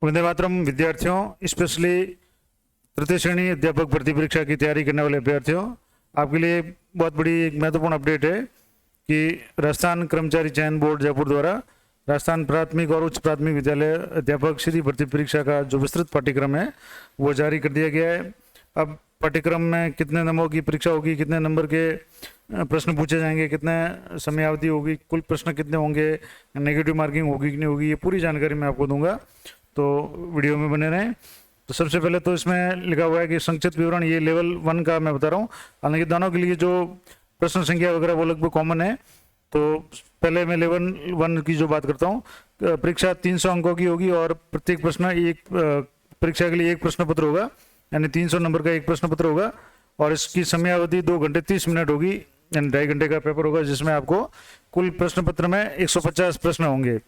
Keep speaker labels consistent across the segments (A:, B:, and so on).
A: वंदे मातरम विद्यार्थियों, स्पेशली तृतीय श्रेणी अध्यापक भर्ती परीक्षा की तैयारी करने वाले अभ्यर्थियों, आपके लिए बहुत बड़ी एक महत्वपूर्ण अपडेट है कि राजस्थान कर्मचारी चयन बोर्ड जयपुर द्वारा राजस्थान प्राथमिक और उच्च प्राथमिक विद्यालय अध्यापक श्री भर्ती परीक्षा का जो विस्तृत पाठ्यक्रम है वो जारी कर दिया गया है। अब पाठ्यक्रम में कितने नंबरों की परीक्षा होगी, कितने नंबर के प्रश्न पूछे जाएंगे, कितने समयावधि होगी, कुल प्रश्न कितने होंगे, नेगेटिव मार्किंग होगी कि नहीं होगी, ये पूरी जानकारी मैं आपको दूंगा, तो वीडियो में बने रहें। तो सबसे पहले तो इसमें लिखा हुआ है कि संक्षिप्त विवरण, ये लेवल 1 का मैं बता रहा हूँ। हालांकि दोनों के लिए जो प्रश्न संख्या वगैरह वो लगभग कॉमन है। तो पहले मैं लेवल 1 की जो बात करता हूँ, परीक्षा 300 अंकों की होगी और प्रत्येक प्रश्न एक परीक्षा के लिए एक प्रश्न पत्र होगा, यानी 300 नंबर का एक प्रश्न पत्र होगा और इसकी समयावधि 2 घंटे 30 मिनट होगी, यानी 2.5 घंटे का पेपर होगा, जिसमें आपको कुल प्रश्न पत्र में 150 प्रश्न होंगे।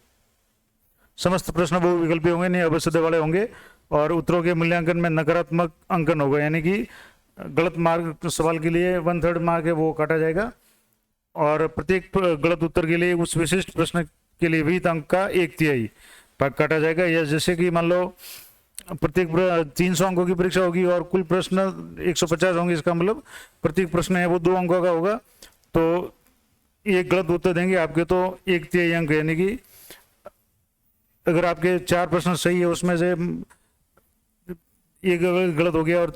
A: समस्त प्रश्न बहुविकल्पी होंगे, नहीं अवश्य वाले होंगे और उत्तरों के मूल्यांकन में नकारात्मक अंकन होगा, यानी कि गलत मार्क सवाल के लिए 1/3 मार्क है वो काटा जाएगा और प्रत्येक गलत उत्तर के लिए उस विशिष्ट प्रश्न के लिए विहित अंक का 1/3 भाग काटा जाएगा। या जैसे कि मान लो प्रत्येक 300 अंकों की परीक्षा होगी और कुल प्रश्न 150 होंगे, इसका मतलब प्रत्येक प्रश्न है वो 2 अंकों का होगा, तो एक गलत उत्तर देंगे आपके तो 1/3 अंक, यानी कि अगर आपके 4 प्रश्न सही है उसमें से एक गलत हो गया और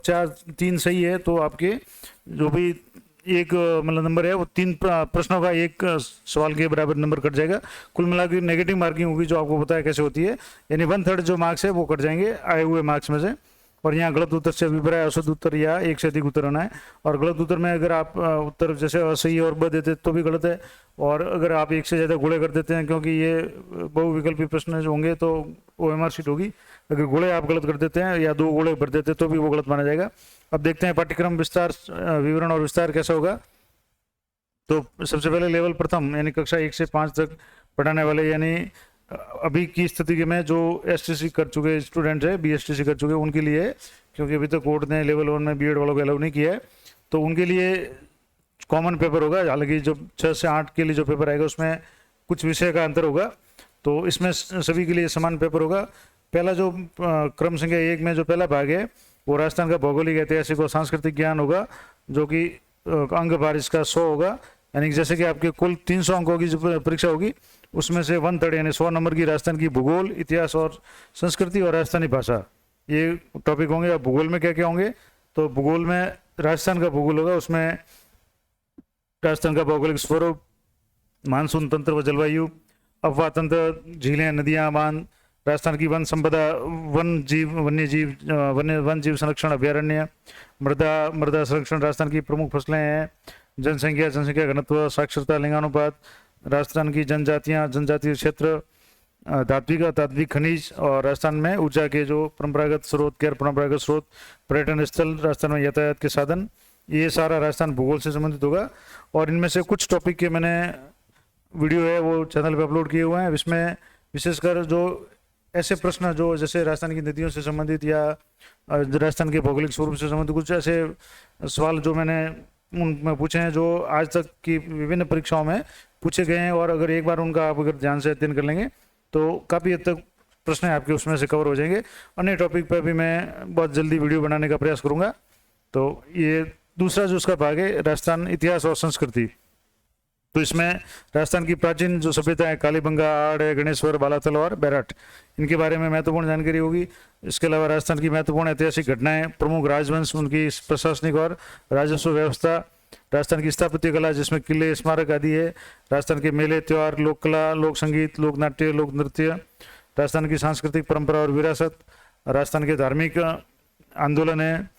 A: 3 सही है तो आपके जो भी एक मतलब नंबर है वो 3 प्रश्नों का एक सवाल के बराबर नंबर कट जाएगा। कुल मिलाकर नेगेटिव मार्किंग होगी, जो आपको पता है कैसे होती है, यानी 1/3 जो मार्क्स है वो कट जाएंगे आए हुए मार्क्स में से। और यहाँ गलत उत्तर से अभिप्राय औसत उत्तर या एक से अधिक उत्तर होना है। और गलत उत्तर में अगर आप उत्तर जैसे असही और ब देते तो भी गलत है, और अगर आप एक से ज़्यादा गुणे कर देते हैं, क्योंकि ये बहुविकल्पी प्रश्न जो होंगे तो OMR शीट होगी, अगर गुणे आप गलत कर देते हैं या 2 गुणे भर देते हैं तो भी वो गलत माना जाएगा। अब देखते हैं पाठ्यक्रम विस्तार विवरण और विस्तार कैसा होगा। तो सबसे पहले लेवल प्रथम यानी कक्षा 1 से 5 तक पढ़ाने वाले, यानी अभी की स्थिति में जो STC कर चुके स्टूडेंट्स है, BSTC कर चुके उनके लिए, क्योंकि अभी तक कोर्ट ने लेवल 1 में B.Ed वालों को अलाउ नहीं किया है, तो उनके लिए कॉमन पेपर होगा। हालांकि जो 6 से 8 के लिए जो पेपर आएगा उसमें कुछ विषय का अंतर होगा, तो इसमें सभी के लिए समान पेपर होगा। पहला जो क्रम संख्या 1 में जो पहला भाग है वो राजस्थान का भौगोलिक, ऐतिहासिक और सांस्कृतिक ज्ञान होगा, जो कि अंक भार इसका 100 होगा, यानी जैसे कि आपके कुल 300 अंकों की जो परीक्षा होगी उसमें से 1/3 यानी 100 नंबर की राजस्थान की भूगोल, इतिहास और संस्कृति और राजस्थानी भाषा, ये टॉपिक होंगे। अब भूगोल में क्या क्या होंगे, तो भूगोल में राजस्थान का भूगोल होगा, उसमें राजस्थान का भौगोलिक स्वरूप, मानसून तंत्र व जलवायु, अफवाह तंत्र, झीलें, नदियां, बांध, राजस्थान की वन संपदा, वन जीव संरक्षण अभ्यारण्य, मृदा संरक्षण, राजस्थान की प्रमुख फसलें हैं, जनसंख्या घनत्व, साक्षरता, लिंगानुपात, राजस्थान की जनजातीय क्षेत्र, तात्विक खनिज, और राजस्थान में ऊर्जा के जो परंपरागत स्रोत, गैर परंपरागत स्रोत, पर्यटन स्थल, राजस्थान में यातायात के साधन, ये सारा राजस्थान भूगोल से संबंधित होगा। और इनमें से कुछ टॉपिक के मैंने वीडियो है वो चैनल पे अपलोड किए हुए हैं। इसमें विशेषकर जो ऐसे प्रश्न जो जैसे राजस्थान की नदियों से संबंधित या राजस्थान के भौगोलिक स्वरूप से संबंधित कुछ ऐसे सवाल जो मैंने उनमें पूछे हैं, जो आज तक की विभिन्न परीक्षाओं में पूछे गए हैं, और अगर एक बार उनका आप अगर ध्यान से अध्ययन कर लेंगे तो काफ़ी हद तक प्रश्न आपके उसमें से कवर हो जाएंगे। अन्य टॉपिक पर भी मैं बहुत जल्दी वीडियो बनाने का प्रयास करूँगा। तो ये दूसरा जो उसका भाग है राजस्थान इतिहास और संस्कृति, तो इसमें राजस्थान की प्राचीन जो सभ्यता है, कालीबंगा, आड़, गणेश्वर, बालातल और बैराट, इनके बारे में महत्वपूर्ण जानकारी होगी। इसके अलावा राजस्थान की महत्वपूर्ण ऐतिहासिक घटनाएं, प्रमुख राजवंश, उनकी प्रशासनिक और राजस्व व्यवस्था, राजस्थान की स्थापत्य कला जिसमें किले, स्मारक आदि है, राजस्थान के मेले, त्यौहार, लोक कला, लोक संगीत, लोक नाट्य, लोक नृत्य, राजस्थान की सांस्कृतिक परंपरा और विरासत, राजस्थान के धार्मिक आंदोलन है,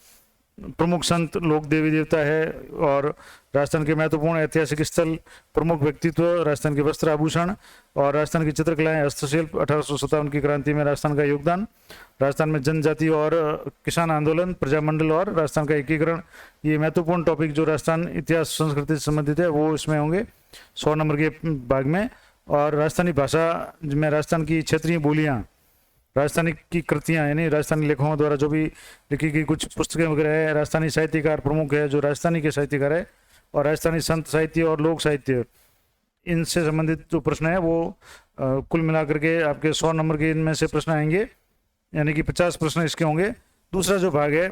A: प्रमुख संत, लोक देवी देवता है, और राजस्थान के महत्वपूर्ण ऐतिहासिक स्थल, प्रमुख व्यक्तित्व, राजस्थान के वस्त्र आभूषण, और राजस्थान की चित्रकलाएं, हस्तशिल्प, 1857 की क्रांति में राजस्थान का योगदान, राजस्थान में जनजाति और किसान आंदोलन, प्रजामंडल और राजस्थान का एकीकरण, ये महत्वपूर्ण टॉपिक जो राजस्थान इतिहास संस्कृति से संबंधित है वो इसमें होंगे 100 नंबर के भाग में। और राजस्थानी भाषा में राजस्थान की क्षेत्रीय बोलियाँ, राजस्थानी की कृतियाँ यानी राजस्थानी लेखकों द्वारा जो भी लिखी गई कुछ पुस्तकें वगैरह है, राजस्थानी साहित्यकार प्रमुख है जो राजस्थानी के साहित्यकार है, और राजस्थानी संत साहित्य और लोक साहित्य, इनसे संबंधित जो प्रश्न है वो कुल मिलाकर के आपके 100 नंबर के इनमें से प्रश्न आएंगे। यानी कि 50 प्रश्न इसके होंगे। दूसरा जो भाग है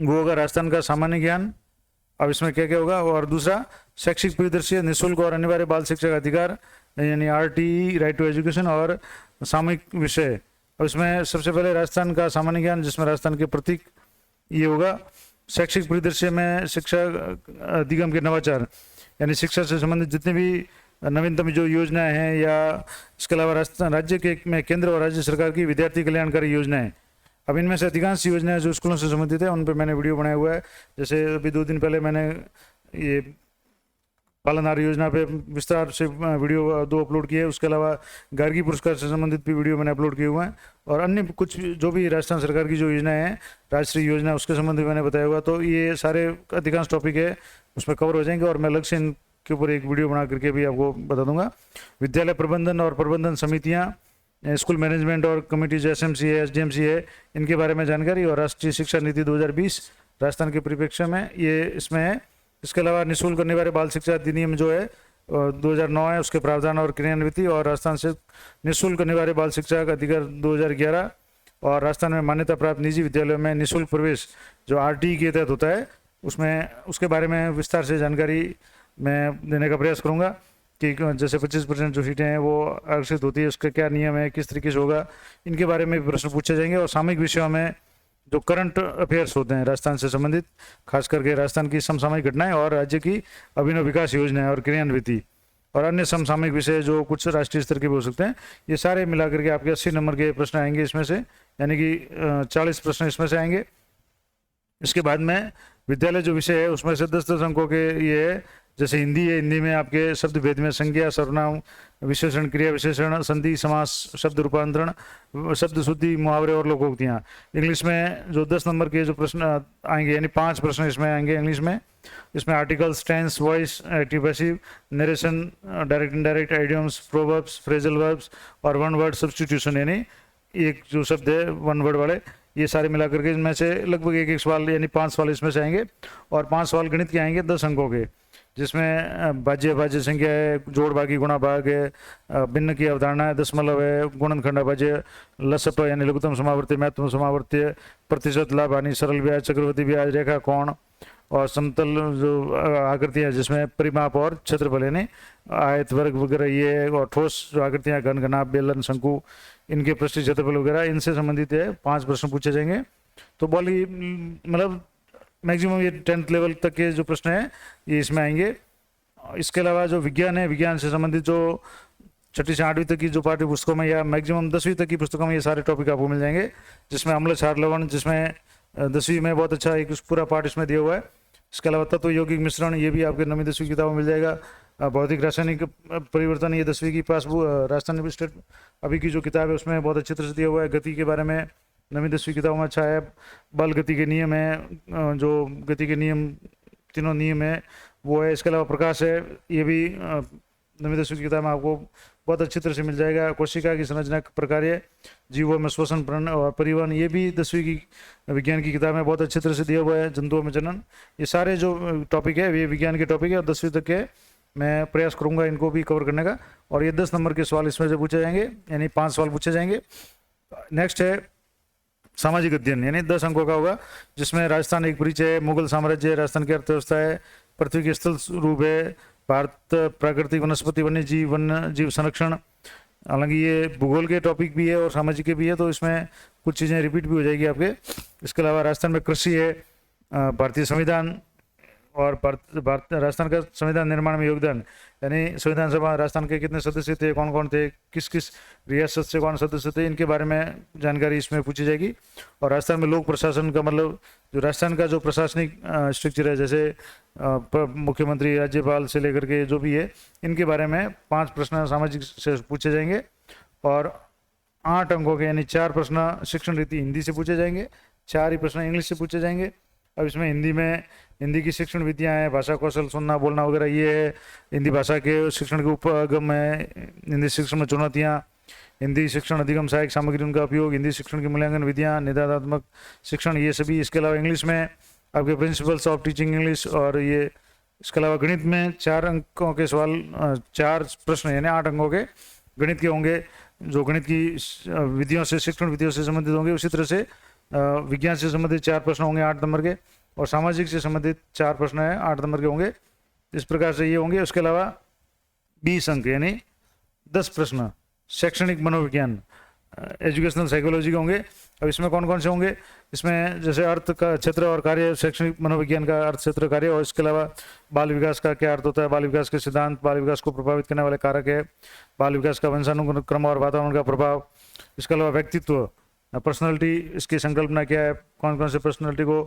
A: वो होगा राजस्थान का सामान्य ज्ञान। अब इसमें क्या क्या होगा, और दूसरा शैक्षिक परिदृश्य, निःशुल्क और अनिवार्य बाल शिक्षा का अधिकार यानी RTE राइट टू एजुकेशन, और सामयिक विषय। अब इसमें सबसे पहले राजस्थान का सामान्य ज्ञान, जिसमें राजस्थान के प्रतीक ये होगा। शैक्षिक परिदृश्य में शिक्षा अधिगम के नवाचार, यानी शिक्षा से संबंधित जितने भी नवीनतम जो योजनाएं हैं, या इसके अलावा राजस्थान राज्य के में केंद्र और राज्य सरकार की विद्यार्थी कल्याणकारी योजनाएं। अब इनमें से अधिकांश योजनाएं जो स्कूलों से संबंधित है उन पर मैंने वीडियो बनाया हुआ है। जैसे अभी 2 दिन पहले मैंने ये पालनहार योजना पे विस्तार से वीडियो 2 अपलोड किए। उसके अलावा गार्गी पुरस्कार से संबंधित भी वीडियो मैंने अपलोड किए हुए हैं, और अन्य कुछ जो भी राजस्थान सरकार की जो योजनाएं हैं, राष्ट्रीय योजना, उसके संबंध में मैंने बताया हुआ। तो ये सारे अधिकांश टॉपिक है उसमें कवर हो जाएंगे, और मैं अलग से इनके ऊपर एक वीडियो बना करके भी आपको बता दूंगा। विद्यालय प्रबंधन और प्रबंधन समितियाँ, स्कूल मैनेजमेंट और कमिटीज, SMC है, SDMC है, इनके बारे में जानकारी, और राष्ट्रीय शिक्षा नीति 2020 राजस्थान के परिप्रेक्ष्य में ये इसमें है। इसके अलावा निःशुल्क अनिवार्य बाल शिक्षा अधिनियम जो है 2009 है, उसके प्रावधान और क्रियान्विति, और राजस्थान से निःशुल्क अनिवार्य बाल शिक्षा का अधिकार 2011, और राजस्थान में मान्यता प्राप्त निजी विद्यालयों में निःशुल्क प्रवेश जो RTE के तहत होता है, उसमें उसके बारे में विस्तार से जानकारी मैं देने का प्रयास करूँगा कि जैसे 25% जो सीटें हैं वो आरक्षित होती है, उसका क्या नियम है, किस तरीके से होगा, इनके बारे में भी प्रश्न पूछे जाएंगे। और सामयिक विषयों में जो करंट अफेयर्स होते हैं राजस्थान से संबंधित, खास करके राजस्थान की समसामयिक घटनाएं और राज्य की अभिनव विकास योजनाएं और क्रियान्विति, और अन्य समसामयिक विषय जो कुछ राष्ट्रीय स्तर के भी हो सकते हैं, ये सारे मिलाकर के आपके 80 नंबर के प्रश्न आएंगे इसमें से, यानी कि 40 प्रश्न इसमें से आएंगे। इसके बाद में विद्यालय जो विषय है उसमें से 10-10 अंकों के ये है। जैसे हिंदी है, हिंदी में आपके शब्द भेद में संज्ञा, सर्वनाम, विशेषण, क्रिया विशेषण, संधि, समास, शब्द रूपांतरण, शब्द शुद्धि, मुहावरे और लोकोक्तियाँ। इंग्लिश में जो 10 नंबर के जो प्रश्न आएंगे, यानी 5 प्रश्न इसमें आएंगे इंग्लिश में। इसमें articles, tense, voice, active passive, narration, direct indirect, idioms, proverbs, phrasal verbs और वन वर्ड सब्स्टिट्यूशन, यानी एक जो शब्द है वन वर्ड वाले, ये सारे मिलाकर के इनमें से लगभग एक सवाल यानी 5 सवाल इसमें से आएंगे। और 5 सवाल गणित के आएंगे 10 अंकों के, जिसमें भाज्य संख्या है, जोड़ भागी गुणा भाग है, भिन्न की अवधारणा है, दशमलव है, गुणनखंड भाज्य, लसप यानी लघुत्तम समावर्ती, महत्तम समावर्ती, प्रतिशत, लाभ हानि, सरल ब्याज, चक्रवर्ती ब्याज, रेखा कोण, और समतल जो आकृतियाँ जिसमें परिमाप और क्षेत्रफल यानी आयत, वर्ग वगैरह ये है, और ठोस जो आकृतियाँ घन, घनाभ, बेलन, शंकु, इनके पृष्ठीय क्षेत्रफल वगैरह, इनसे संबंधित है 5 प्रश्न पूछे जाएंगे। तो बॉली मतलब मैक्सिमम ये 10th लेवल तक के जो प्रश्न हैं ये इसमें आएंगे। इसके अलावा जो विज्ञान है, विज्ञान से संबंधित जो 6ठी से 8वीं तक की जो पाठ्य पुस्तकों में या मैक्सिमम 10वीं तक की पुस्तकों में ये सारे टॉपिक आपको मिल जाएंगे, जिसमें अम्ल, क्षार, लवण, जिसमें 10वीं में बहुत अच्छा एक पूरा पार्ट इसमें दिया हुआ है। इसके अलावा तत्व यौगिक मिश्रण, ये भी आपके 9वीं 10वीं किताबों में मिल जाएगा। भौतिक रासायनिक परिवर्तन, ये 10वीं की पासबुक राजस्थान स्टेट अभी की जो किताब है उसमें बहुत अच्छी तरह से दिया हुआ है। गति के बारे में 9वीं 10वीं किताबों में अच्छा है। बल गति के नियम है, जो गति के नियम, तीनों नियम है वो है। इसके अलावा प्रकाश है, ये भी 9वीं 10वीं की किताब में आपको बहुत अच्छी तरह से मिल जाएगा। कोशिका की संरचना प्रकार्य, जीवों में श्वसन, और परिवहन, ये भी 10वीं की विज्ञान की किताब में बहुत अच्छी तरह से दिया हुआ है। जंतुओं में जनन, ये सारे जो टॉपिक है ये विज्ञान के टॉपिक है, और 10वीं तक के मैं प्रयास करूंगा इनको भी कवर करने का। और ये 10 नंबर के सवाल इसमें से पूछे जाएंगे, यानी 5 सवाल पूछे जाएंगे। नेक्स्ट है सामाजिक अध्ययन, यानी 10 अंकों का होगा, जिसमें राजस्थान एक परिचय है, मुगल साम्राज्य, राजस्थान की अर्थव्यवस्था है, पृथ्वी के स्थल रूप है, भारत, प्राकृतिक वनस्पति, वन्य जीव संरक्षण। हालांकि ये भूगोल के टॉपिक भी है और सामाजिक के भी है, तो इसमें कुछ चीज़ें रिपीट भी हो जाएगी आपके। इसके अलावा राजस्थान में कृषि है, भारतीय संविधान, और राजस्थान का संविधान निर्माण में योगदान, यानी संविधान सभा राजस्थान के कितने सदस्य थे, कौन कौन थे, किस किस रियासत से कौन सदस्य थे, इनके बारे में जानकारी इसमें पूछी जाएगी। और राजस्थान में लोक प्रशासन का मतलब जो राजस्थान का जो प्रशासनिक स्ट्रक्चर है, जैसे मुख्यमंत्री, राज्यपाल से लेकर के जो भी है, इनके बारे में 5 प्रश्न सामाजिक से पूछे जाएंगे। और 8 अंकों के यानी 4 प्रश्न शिक्षण रीति हिंदी से पूछे जाएंगे, 4 ही प्रश्न इंग्लिश से पूछे जाएंगे। अब इसमें हिंदी की शिक्षण विधियाँ हैं, भाषा कौशल, सुनना बोलना वगैरह ये है। हिंदी भाषा के शिक्षण के उपगम है, हिंदी शिक्षण में चुनौतियाँ, हिंदी शिक्षण अधिगम सहायक सामग्री उनका उपयोग, हिंदी शिक्षण की मूल्यांकन विधियाँ, निदानात्मक शिक्षण, ये सभी। इसके अलावा इंग्लिश में आपके प्रिंसिपल्स ऑफ टीचिंग इंग्लिश, और ये इसके अलावा गणित में 4 अंकों के सवाल, 4 प्रश्न यानी 8 अंकों के गणित के होंगे, जो गणित की विधियों से, शिक्षण विधियों से संबंधित होंगे। उसी तरह से विज्ञान से संबंधित 4 प्रश्न होंगे 8 नंबर के, और सामाजिक से संबंधित 4 प्रश्न हैं 8 नंबर के होंगे। इस प्रकार से ये होंगे। उसके अलावा 20 अंक यानी 10 प्रश्न शैक्षणिक मनोविज्ञान, एजुकेशनल साइकोलॉजी के होंगे। अब इसमें कौन कौन से होंगे? इसमें जैसे अर्थ का क्षेत्र और कार्य, शैक्षणिक मनोविज्ञान का अर्थ क्षेत्र कार्य, और इसके अलावा बाल विकास का क्या अर्थ होता है, बाल विकास के सिद्धांत, बाल विकास को प्रभावित करने वाले कारक है, बाल विकास का वंशानुक्रम और वातावरण का प्रभाव। इसके अलावा व्यक्तित्व, पर्सनैलिटी, इसकी संकल्पना क्या है, कौन कौन से पर्सनैलिटी को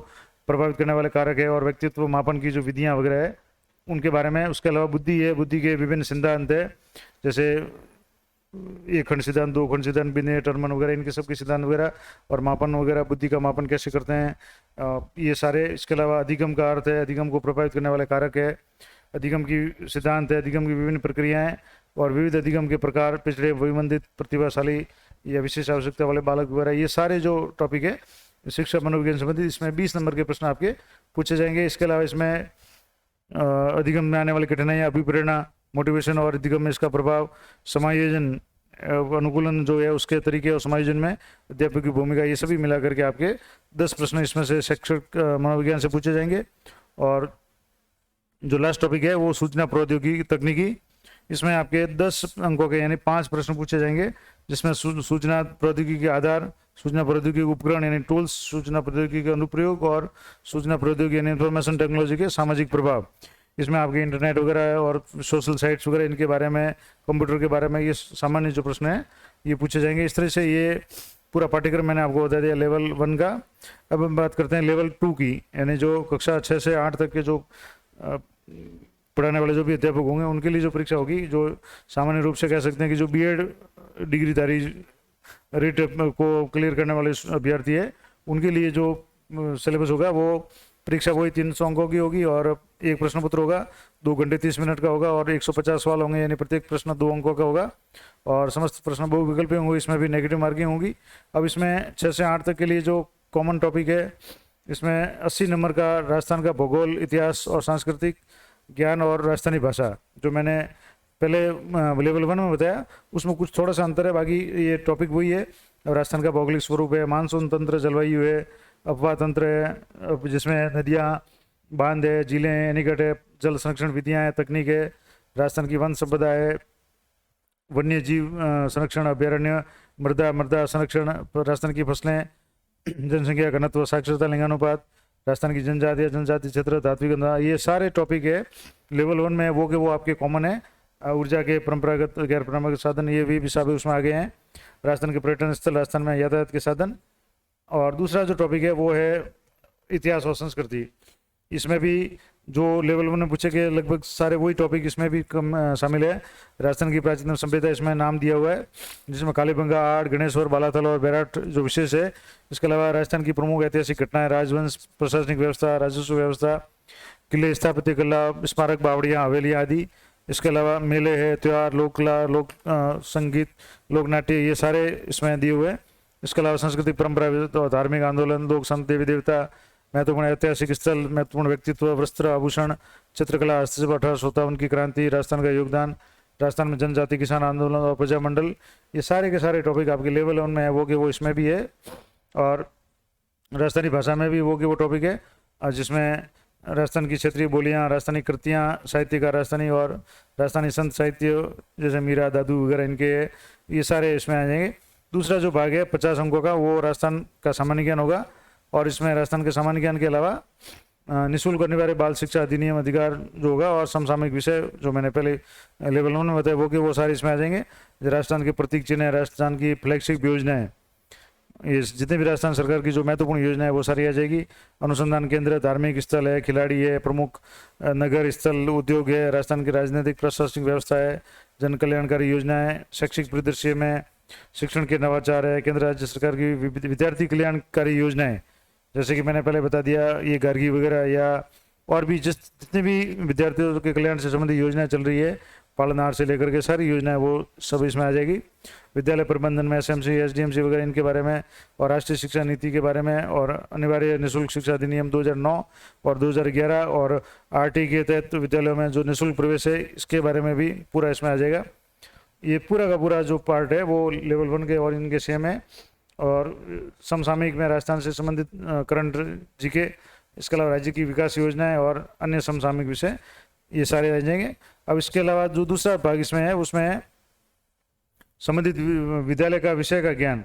A: प्रभावित करने वाले कारक है, और व्यक्तित्व मापन की जो विधियाँ वगैरह है उनके बारे में। उसके अलावा बुद्धि है, बुद्धि के विभिन्न सिद्धांत है, जैसे एक खंड सिद्धांत, 2 खंड सिद्धांत, बिने टर्मन वगैरह, इनके सबके सिद्धांत वगैरह, और मापन वगैरह, बुद्धि का मापन कैसे करते हैं, ये सारे। इसके अलावा अधिगम का अर्थ है, अधिगम को प्रभावित करने वाले कारक है, अधिगम की सिद्धांत है, अधिगम की विभिन्न प्रक्रियाएं और विविध अधिगम के प्रकार, पिछड़े, वयोमंदित, प्रतिभाशाली या विशेष आवश्यकता वाले बालक वगैरह, ये सारे जो टॉपिक है शिक्षा मनोविज्ञान संबंधित, इसमें 20 नंबर के प्रश्न आपके पूछे जाएंगे। इसके अलावा इसमें अधिगम में आने वाली कठिनाइयाँ, अभिप्रेरणा, मोटिवेशन और अधिगम में इसका प्रभाव, समायोजन, अनुकूलन जो है उसके तरीके और समायोजन में अध्यापक की भूमिका, ये सभी मिला करके आपके 10 प्रश्न इसमें से शैक्षिक मनोविज्ञान से पूछे जाएंगे। और जो लास्ट टॉपिक है वो सूचना प्रौद्योगिकी तकनीकी, इसमें आपके 10 अंकों के यानी 5 प्रश्न पूछे जाएंगे, जिसमें सूचना प्रौद्योगिकी के आधार, सूचना प्रौद्योगिकी उपकरण यानी टूल्स, सूचना प्रौद्योगिकी का अनुप्रयोग, और सूचना प्रौद्योगिकी यानी इंफॉर्मेशन टेक्नोलॉजी के सामाजिक प्रभाव। इसमें आपके इंटरनेट वगैरह और सोशल साइट्स वगैरह, इनके बारे में, कंप्यूटर के बारे में, ये सामान्य जो प्रश्न हैं ये पूछे जाएंगे। इस तरह से ये पूरा पाठ्यक्रम मैंने आपको बता दिया लेवल 1 का। अब हम बात करते हैं लेवल 2 की, यानी जो कक्षा 6 से 8 तक के जो पढ़ाने वाले जो भी अध्यापक होंगे उनके लिए जो परीक्षा होगी, जो सामान्य रूप से कह सकते हैं कि जो बीएड डिग्रीधारी रेट को क्लियर करने वाले अभ्यर्थी है, उनके लिए जो सिलेबस होगा वो परीक्षा वही 300 अंकों की होगी, और एक प्रश्न पत्र होगा 2 घंटे 30 मिनट का होगा, और 150 सवाल होंगे, यानी प्रत्येक प्रश्न 2 अंकों का होगा, और समस्त प्रश्न बहुविकल्पीय होंगे। इसमें भी नेगेटिव मार्किंग होगी। अब इसमें 6 से 8 तक के लिए जो कॉमन टॉपिक है, इसमें 80 नंबर का राजस्थान का भूगोल, इतिहास और सांस्कृतिक ज्ञान और राजस्थानी भाषा, जो मैंने पहले लेवल 1 में बताया उसमें कुछ थोड़ा सा अंतर है, बाकी ये टॉपिक वही है। राजस्थान का भौगोलिक स्वरूप है, मानसून तंत्र, जलवायु है, अफवाह तंत्र है, जिसमें नदियाँ, बांध है, झीलें हैं, निकट है, जल संरक्षण विधियाँ हैं, तकनीक है, राजस्थान की वन संपदा है, वन्य जीव संरक्षण अभ्यारण्य, मृदा संरक्षण, राजस्थान की फसलें, जनसंख्या घनत्व, साक्षरता, लिंगानुपात, राजस्थान की जनजाति क्षेत्र, धात्विक अंधा, ये सारे टॉपिक है लेवल 1 में। वो आपके कॉमन है। ऊर्जा के परंपरागत गैर परंपरागत साधन, ये भी विषय उसमें आगे हैं। राजस्थान के पर्यटन स्थल, राजस्थान में यातायात के साधन, और दूसरा जो टॉपिक है वो है इतिहास और संस्कृति। इसमें भी जो लेवल 1 में पूछे गए लगभग सारे वही टॉपिक इसमें भी कम शामिल है। राजस्थान की प्राचीन सभ्यता इसमें नाम दिया हुआ है, जिसमें कालीबंगा, आड़, गणेश्वर, बालाथल और बैराट जो विशेष है। इसके अलावा राजस्थान की प्रमुख ऐतिहासिक घटनाएं, राजवंश, प्रशासनिक व्यवस्था, राजस्व व्यवस्था, किले, स्थापत्य कला, स्मारक, बावड़ियाँ, हवेलियाँ आदि। इसके अलावा मेले है, त्यौहार, लोक कला, लोक संगीत, लोक नाट्य, ये सारे इसमें दिए हुए हैं। इसके अलावा सांस्कृतिक परंपरा, धार्मिक आंदोलन, लोक संत, देवी देवता, महत्वपूर्ण ऐतिहासिक स्थल, महत्वपूर्ण व्यक्तित्व, वस्त्र, आभूषण, चित्रकला, हस्तशिल्प, 1857 की क्रांति, राजस्थान का योगदान, राजस्थान में जनजाति किसान आंदोलन और प्रजामंडल, ये सारे के सारे टॉपिक आपके लेवल 1 में है वो कि वो इसमें भी है। और राजस्थानी भाषा में भी वो कि वो टॉपिक है, जिसमें राजस्थान की क्षेत्रीय बोलियाँ, राजस्थानी कृतियाँ, साहित्य का राजस्थानी और राजस्थानी संत साहित्य जैसे मीरा, दादू वगैरह, इनके ये सारे इसमें आ जाएंगे। दूसरा जो भाग है 50 अंकों का, वो राजस्थान का सामान्य ज्ञान होगा, और इसमें राजस्थान के सामान्य ज्ञान के अलावा निःशुल्क अनिवार्य बाल शिक्षा अधिनियम अधिकार जो होगा, और समसामयिक विषय जो मैंने पहले लेवल 1 में बताया वो कि वो सारे इसमें आ जाएंगे। राजस्थान के प्रतीक चिन्ह, राजस्थान की फ्लैगशिप योजनाएं, ये जितने भी राजस्थान सरकार की जो महत्वपूर्ण योजना है वो सारी आ जाएगी। अनुसंधान केंद्र, धार्मिक स्थल है, खिलाड़ी है, प्रमुख नगर स्थल, उद्योग है, राजस्थान की राजनीतिक प्रशासनिक व्यवस्था है, जन कल्याणकारी योजनाएं, शैक्षिक परिदृश्य में शिक्षण के नवाचार है, केंद्र राज्य सरकार की विद्यार्थी कल्याणकारी योजनाएं, जैसे कि मैंने पहले बता दिया ये गार्गी वगैरह, या और भी जितने भी विद्यार्थियों के कल्याण से संबंधित योजनाएं चल रही है, पालनहार से लेकर के सारी योजनाएं वो सब इसमें आ जाएगी। विद्यालय प्रबंधन में एसएमसी, एसडीएमसी वगैरह इनके बारे में, और राष्ट्रीय शिक्षा नीति के बारे में, और अनिवार्य निःशुल्क शिक्षा अधिनियम 2009 और 2011, और आरटी के तहत विद्यालयों में जो निःशुल्क प्रवेश है इसके बारे में भी पूरा इसमें आ जाएगा। ये पूरा का पूरा जो पार्ट है वो लेवल 1 के और इनके सेम है। और समसामयिक में राजस्थान से संबंधित करंट जीके, इसके अलावा राज्य की विकास योजनाएं और अन्य समसामयिक विषय, ये सारे रह जाएंगे। अब इसके अलावा जो दूसरा भाग इसमें है उसमें है संबंधित विद्यालय का विषय का ज्ञान।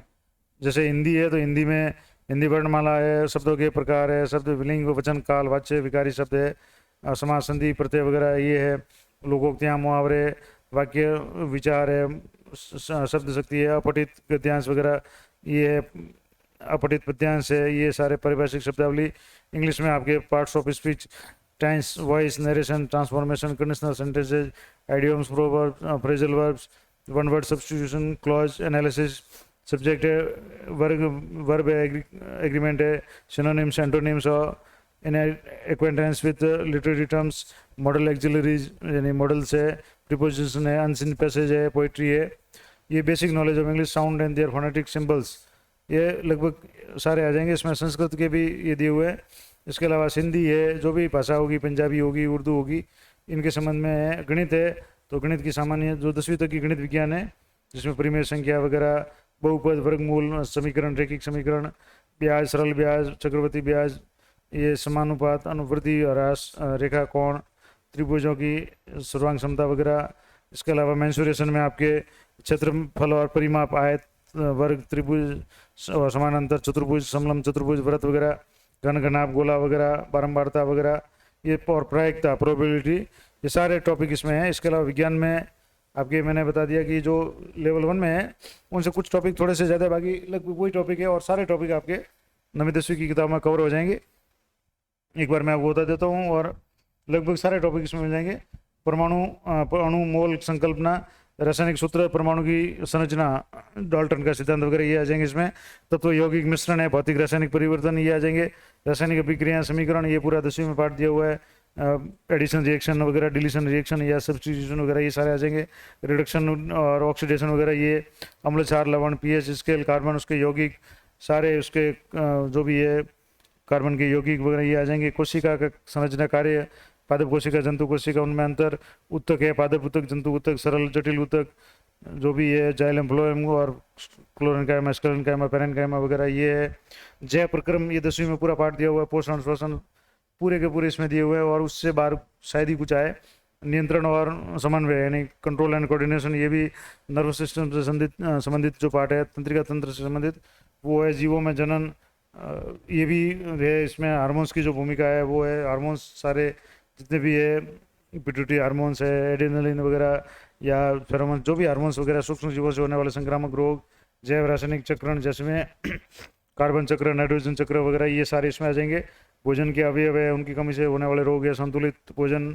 A: जैसे हिंदी है तो हिंदी में हिंदी वर्णमाला है, शब्दों के प्रकार है, शब्द विलिंग वचन काल वाच्य विकारी शब्द है, समास संधि प्रत्यय वगैरह ये है, लोकोक्तियाँ मुहावरे वाक्य विचार है, शब्द शक्ति है, अपठित गद्यांश वगैरह ये है, अपठित पद्यांश है, ये सारे पारिभाषिक शब्दावली। इंग्लिश में आपके parts of speech, tense, voice, narration, transformation, conditional sentences, idioms, proverb, phrasal verbs, one word substitution, clause analysis, subject है, वर्ब है, एग्रीमेंट है, सिनोनिम्स, एंटोनिम्स और in acquaintance with literary terms, modal auxiliaries यानी modals है, preposition है, unseen passage है, poetry है। ये basic knowledge of English sound and their phonetic symbols, ये लगभग सारे आ जाएंगे। इसमें संस्कृत के भी ये दिए हुए हैं। इसके अलावा सिंधी है, जो भी भाषा होगी, पंजाबी होगी, उर्दू होगी, इनके संबंध में है। गणित है तो गणित की सामान्य जो 10वीं तक की गणित विज्ञान है, जिसमें परिमेय संख्या वगैरह, बहुपद, वर्गमूल, समीकरण, रैखिक समीकरण, ब्याज, सरल ब्याज, चक्रवर्ती ब्याज, ये समानुपात, अनुवृत्ति, ह्रास, रेखा कोण, त्रिभुजों की सर्वांग क्षमता वगैरह। इसके अलावा मेंसुरेशन में आपके क्षेत्रफल और परिमाप, आयत, वर्ग, त्रिभुज और समानांतर चतुर्भुज, समलंब चतुर्भुज, वृत्त वगैरह, घन घनाभ, गोला वगैरह, बारंबारता वगैरह, ये और प्रायिकता, प्रोबेबिलिटी, ये सारे टॉपिक इसमें हैं। इसके अलावा विज्ञान में आपके मैंने बता दिया कि जो लेवल 1 में है उनसे कुछ टॉपिक थोड़े से ज़्यादा, बाकी लगभग वही टॉपिक है और सारे टॉपिक आपके 9वीं 10वीं की किताब में कवर हो जाएंगे। एक बार मैं आपको बता देता हूँ और लगभग सारे टॉपिक इसमें मिल जाएंगे। परमाणु, अणु, मोल, संकल्पना, रासायनिक सूत्र, परमाणु की संरचना, डाल्टन का सिद्धांत वगैरह ये आ जाएंगे इसमें। तत्व यौगिक मिश्रण है, भौतिक रासायनिक परिवर्तन ये आ जाएंगे। रासायनिक अभिक्रिया, समीकरण, ये पूरा 10वीं में पार्ट दिया हुआ है। एडिशन रिएक्शन वगैरह, डिलीशन रिएक्शन या सब्स्टिट्यूशन वगैरह ये सारे आ जाएंगे। रिडक्शन और ऑक्सीडेशन वगैरह, ये अम्ल, क्षार, लवण, पीएच स्केल, कार्बन, उसके यौगिक सारे, उसके जो भी है कार्बन के यौगिक वगैरह ये आ जाएंगे। कोशिका का संरचना, कार्य, पादप कोशिका, जंतु कोशिका, उनमें अंतर, उत्तक है, पादप उत्तक, जंतु उत्तक, सरल, जटिल उत्तक, जो भी है, जाइलम, फ्लोएम और क्लोरेनकाइमा, स्क्लेरेनकाइमा, पेरेनकाइमा वगैरह ये है। जय प्रक्रम, ये 10वीं में पूरा पाठ दिया हुआ है। पोषण, श्वसन, पूरे के पूरे इसमें दिए हुए हैं। और उससे बाहर शायद ही कुछ आए। नियंत्रण और समन्वय यानी कंट्रोल एंड कोऑर्डिनेशन, ये भी नर्वस सिस्टम से संबंधित जो पार्ट है। तंत्रिका तंत्र से संबंधित वो है। जीवों में जनन, ये भी है। इसमें हार्मोन्स की जो भूमिका है वो है। हार्मोन्स सारे जितने भी है, पिट्यूटरी हार्मोन्स है, एड्रेनलिन वगैरह या फेरोमोन, जो भी हार्मोन्स वगैरह, सूक्ष्म जीवों से होने वाले संक्रामक रोग, जैव रासायनिक चक्रण, जिसमें कार्बन चक्र, नाइट्रोजन चक्र वगैरह ये सारे इसमें आ जाएंगे। भोजन के अवयव है, उनकी कमी से होने वाले रोग है, संतुलित भोजन,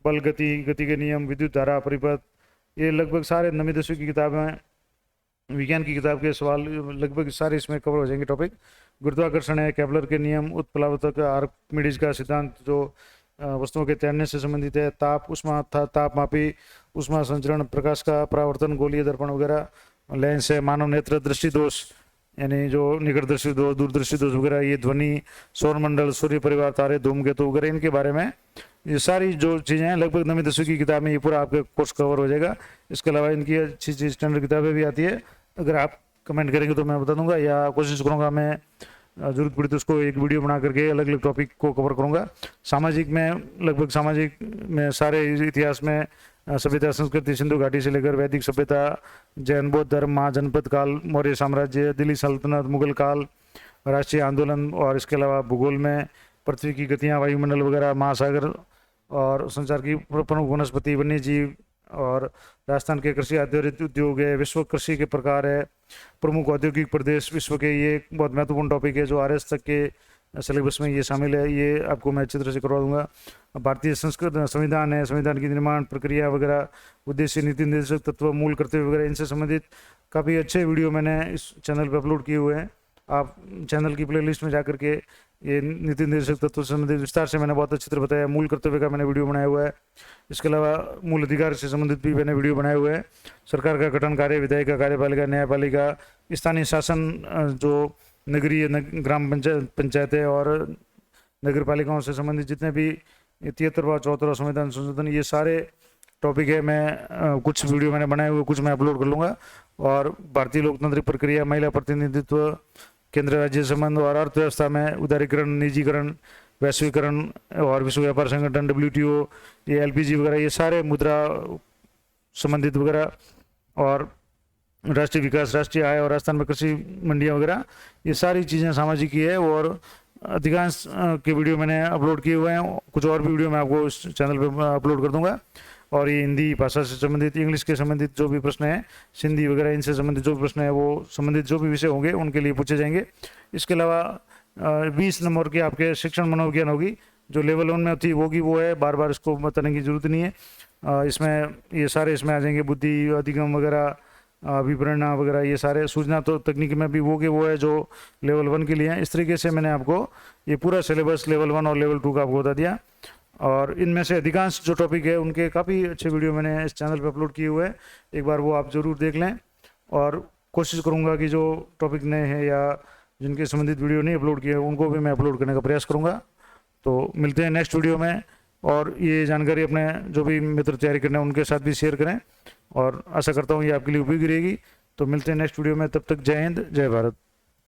A: बल, गति के नियम, विद्युत धारा, परिपथ, ये लगभग सारे 9वीं 10वीं की किताबें, विज्ञान की किताब के सवाल लगभग सारे इसमें कवर हो जाएंगे टॉपिक। गुरुत्वाकर्षण है, केपलर के नियम, उत्प्लावतक, आर्किमिडीज का सिद्धांत जो वस्तुओं के तैरने से संबंधित है। ताप, उष्मा, तापमापी, उष्मा संचरण, प्रकाश का परावर्तन, गोलीय दर्पण वगैरह, लेंस है, मानव नेत्र, दृष्टि दोष यानी जो निकट दृष्टि दोष, दूरदृष्टि दोष वगैरह, ये ध्वनि, सौरमंडल, सूर्य परिवार, तारे, धूमकेतु वगैरह, इनके बारे में ये सारी जो चीज़ें हैं लगभग 9वीं 10वीं की किताब में ये पूरा आपका कोर्स कवर हो जाएगा। इसके अलावा इनकी अच्छी चीज़ स्टैंडर्ड किताबें भी आती है। अगर आप कमेंट करेंगे तो मैं बता दूंगा या कोशिश करूंगा मैं जरूरत पड़ी तो उसको एक वीडियो बना करके अलग अलग टॉपिक को कवर करूंगा। सामाजिक में लगभग सामाजिक में सारे इतिहास में सभ्यता, संस्कृति, सिंधु घाटी से लेकर वैदिक सभ्यता, जैन बौद्ध धर्म, महाजनपद काल, मौर्य साम्राज्य, दिल्ली सल्तनत, मुगल काल, राष्ट्रीय आंदोलन, और इसके अलावा भूगोल में पृथ्वी की गतियाँ, वायुमंडल वगैरह, महासागर और संचार की प्रमुख वनस्पति, वन्य जीव, और राजस्थान के कृषि आधारित उद्योग है, विश्व कृषि के प्रकार है, प्रमुख औद्योगिक प्रदेश विश्व के, ये एक बहुत महत्वपूर्ण टॉपिक है जो आरएस तक के सिलेबस में ये शामिल है। ये आपको मैं अच्छी तरह से करवा दूंगा। भारतीय संस्कृत संविधान है, संविधान की निर्माण प्रक्रिया वगैरह, उद्देश्य, नीति निर्देशक तत्व, मूल कर्तव्य वगैरह, इनसे संबंधित काफ़ी अच्छे वीडियो मैंने इस चैनल पर अपलोड किए हुए हैं। आप चैनल की प्लेलिस्ट में जाकर के ये नीति निर्देशक तत्व से संबंधित विस्तार से मैंने बहुत अच्छी तरह बताया। मूल कर्तव्य का मैंने वीडियो बनाया हुआ है। इसके अलावा मूल अधिकार से संबंधित भी मैंने वीडियो बनाए हुए हैं। सरकार का गठन कार्य, विधायिका, कार्यपालिका, न्यायपालिका, स्थानीय शासन, जो नगरीय ग्राम पंचायतें और नगर पालिकाओं से संबंधित जितने भी 73वां 74वां संविधान संशोधन, ये सारे टॉपिक है, मैं कुछ वीडियो मैंने बनाए हुए, कुछ मैं अपलोड कर लूँगा। और भारतीय लोकतांत्रिक प्रक्रिया, महिला प्रतिनिधित्व, केंद्र राज्य संबंध और अर्थव्यवस्था में उदारीकरण, निजीकरण, वैश्वीकरण और विश्व व्यापार संगठन WTO, ये LPG वगैरह, ये सारे मुद्रा संबंधित वगैरह, और राष्ट्रीय विकास, राष्ट्रीय आय और राजस्थान में कृषि मंडियाँ वगैरह, ये सारी चीज़ें सामाजिक ही है। और अधिकांश के वीडियो मैंने अपलोड किए हुए हैं। कुछ और भी वीडियो मैं आपको इस चैनल पे अपलोड कर दूंगा। और ये हिंदी भाषा से संबंधित, इंग्लिश के संबंधित जो भी प्रश्न हैं, सिंधी वगैरह, इनसे संबंधित जो भी प्रश्न है, वो संबंधित जो भी विषय होंगे उनके लिए पूछे जाएंगे। इसके अलावा 20 नंबर की आपके शिक्षण मनोविज्ञान होगी, जो लेवल 1 में थी होगी, वो है, बार बार इसको बताने की जरूरत नहीं है। इसमें ये सारे इसमें आ जाएंगे, बुद्धि, अधिगम वगैरह, विवरणा वगैरह, ये सारे सूचना तो तकनीक में भी वो है जो लेवल 1 के लिए हैं। इस तरीके से मैंने आपको ये पूरा सिलेबस लेवल 1 और लेवल 2 का आपको बता दिया। और इनमें से अधिकांश जो टॉपिक है उनके काफ़ी अच्छे वीडियो मैंने इस चैनल पे अपलोड किए हुए हैं, एक बार वो आप ज़रूर देख लें। और कोशिश करूँगा कि जो टॉपिक नए हैं या जिनके संबंधित वीडियो नहीं अपलोड किए उनको भी मैं अपलोड करने का प्रयास करूँगा। तो मिलते हैं नेक्स्ट वीडियो में। और ये जानकारी अपने जो भी मित्र तैयारी करना है उनके साथ भी शेयर करें, और आशा करता हूँ ये आपके लिए उपयोगी रहेगी। तो मिलते हैं नेक्स्ट वीडियो में, तब तक जय हिंद, जय भारत।